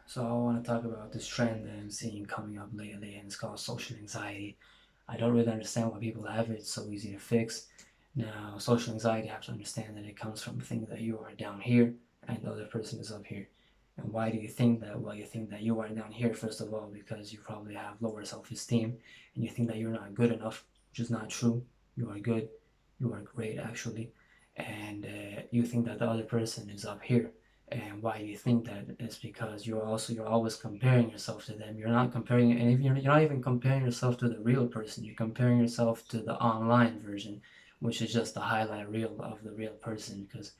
So I want to talk about this trend that I'm seeing coming up lately, and it's called social anxiety. I don't really understand why people have it. It's so easy to fix. Now, social anxiety, you have to understand that it comes from thinking that you are down here and the other person is up here. And why do you think that? Well, you think that you are down here, first of all, because you probably have lower self-esteem and you think that you're not good enough, which is not true. You are good. You are great, actually. And you think that the other person is up here. And why you think that is because you're always comparing yourself to them. You're not comparing, and if you're not even comparing yourself to the real person, you're comparing yourself to the online version, which is just the highlight reel of the real person, because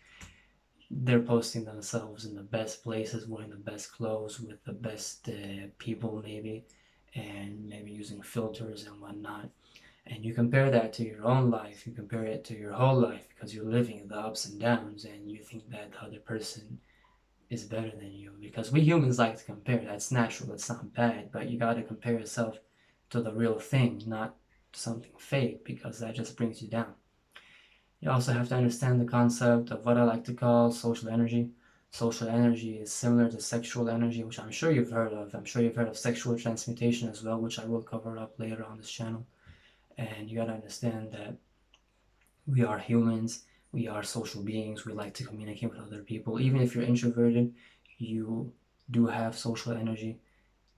they're posting themselves in the best places, wearing the best clothes, with the best people maybe, and maybe using filters and whatnot. And you compare that to your own life, you compare it to your whole life, because you're living the ups and downs, and you think that the other person is better than you, because we humans like to compare. That's natural, that's not bad, but you got to compare yourself to the real thing, not something fake, because that just brings you down. You also have to understand the concept of what I like to call social energy. Social energy is similar to sexual energy, which I'm sure you've heard of. I'm sure you've heard of sexual transmutation as well, which I will cover up later on this channel. And you got to understand that we are humans, we are social beings, we like to communicate with other people. Even if you're introverted, you do have social energy.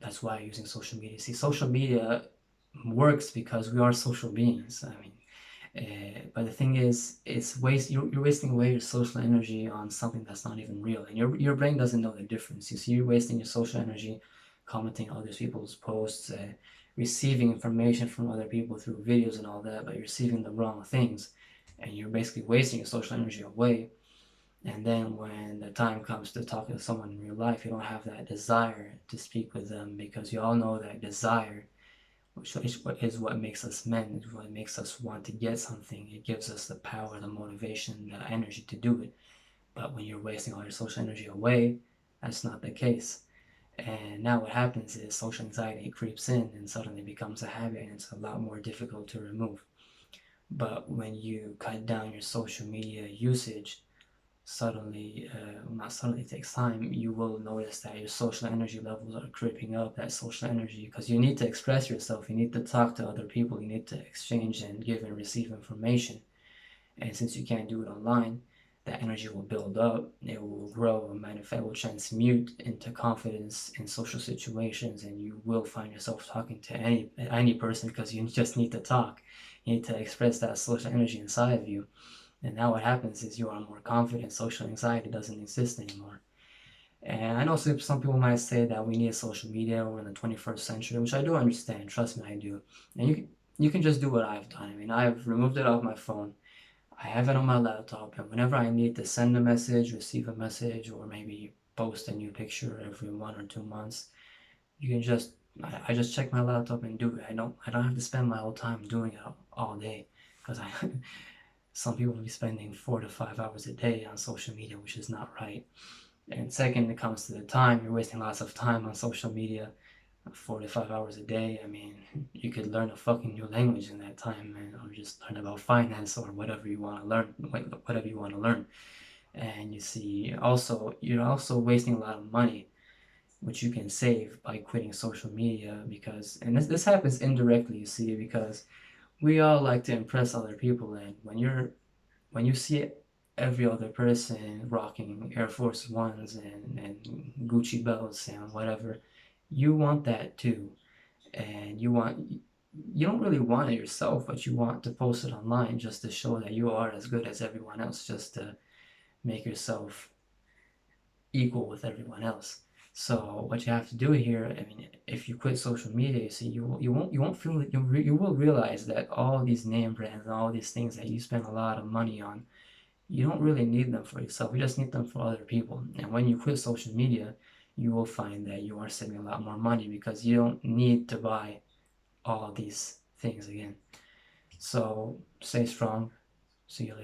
That's why you're using social media. See, social media works because we are social beings. I mean, but the thing is, you're wasting away your social energy on something that's not even real, and your brain doesn't know the difference. You see, you're wasting your social energy commenting on other people's posts, receiving information from other people through videos and all that, but you're receiving the wrong things, and you're basically wasting your social energy away. And then when the time comes to talk to someone in real life, you don't have that desire to speak with them, because you all know that desire, which is what makes us men, is what makes us want to get something. It gives us the power, the motivation, the energy to do it. But when you're wasting all your social energy away, that's not the case. And now what happens is social anxiety creeps in and suddenly becomes a habit, and it's a lot more difficult to remove. But when you cut down your social media usage, suddenly, not suddenly, it takes time, you will notice that your social energy levels are creeping up. That social energy, because you need to express yourself, you need to talk to other people, you need to exchange and give and receive information. And since you can't do it online, that energy will build up, it will grow and manifest, it will transmute into confidence in social situations, and you will find yourself talking to any person, because you just need to talk. You need to express that social energy inside of you. And now what happens is you are more confident. Social anxiety doesn't exist anymore. And I know some people might say that we need social media, we're in the 21st century, which I do understand. Trust me, I do. And you can just do what I've done. I mean, I've removed it off my phone. I have it on my laptop, and whenever I need to send a message, receive a message, or maybe post a new picture every 1 or 2 months, you can just I just check my laptop and do it. I don't have to spend my whole time doing it all day, because I some people will be spending 4 to 5 hours a day on social media, which is not right. And second, it comes to the time, you're wasting lots of time on social media, 4 to 5 hours a day. I mean, you could learn a fucking new language in that time, man, or just learn about finance or whatever you want to learn, whatever you want to learn. And you see, also, you're also wasting a lot of money, which you can save by quitting social media, because, and this happens indirectly, you see, because we all like to impress other people, and when you see every other person rocking Air Force Ones and Gucci belts and whatever, you want that too. And you don't really want it yourself, but you want to post it online just to show that you are as good as everyone else, just to make yourself equal with everyone else. So what you have to do here, I mean, if you quit social media, you see, you won't feel it. You will realize that all these name brands and all these things that you spend a lot of money on, you don't really need them for yourself. You just need them for other people. And when you quit social media, you will find that you are saving a lot more money, because you don't need to buy all these things again. So stay strong. See you later.